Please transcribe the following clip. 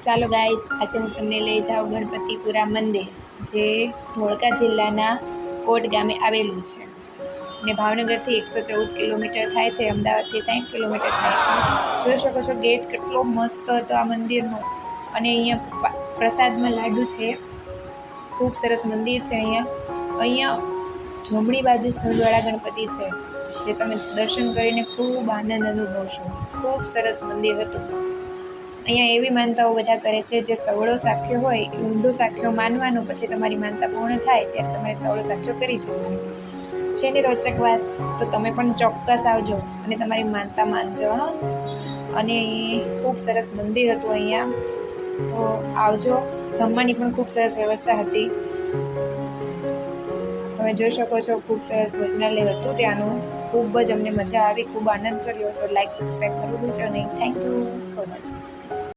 ચાલો ગાઈસ, આજે હું તમને લઈ જાઉં ગણપતિપુરા મંદિર, જે ધોળકા જિલ્લાના કોટ ગામે આવેલું છે ને ભાવનગરથી 114 કિલોમીટર થાય છે, અમદાવાદથી 60 કિલોમીટર થાય છે. જોઈ શકો છો ગેટ કેટલો મસ્ત હતો આ મંદિરનો. અને અહીંયા પ્રસાદમાં લાડુ છે. ખૂબ સરસ મંદિર છે. અહીંયા જમણી બાજુ સૂંઢવાળા ગણપતિ છે, જે તમે દર્શન કરીને ખૂબ આનંદ અનુભવશો. ખૂબ સરસ મંદિર હતું. અહીંયા એવી માનતાઓ બધા કરે છે, જે સવળો સાખ્યો હોય એ ઊંધો સાખ્યો માનવાનો, પછી તમારી માનતા પૂર્ણ થાય ત્યારે તમારે સવળો સાખ્યો કરી જવાનો છે. ને રોચક વાત, તો તમે પણ ચોક્કસ આવજો અને તમારી માનતા માનજો. અને ખૂબ સરસ મંદિર હતું અહીંયા, તો આવજો. જમવાની પણ ખૂબ સરસ વ્યવસ્થા હતી. તમે જોઈ શકો છો ખૂબ સરસ ભોજનાલય હતું ત્યાંનું. ખૂબ જ અમને મજા આવી, ખૂબ આનંદ કર્યો. તો લાઈક સબસ્ક્રાઈબ કરવું ભૂલજો નહીં. Thank you so much.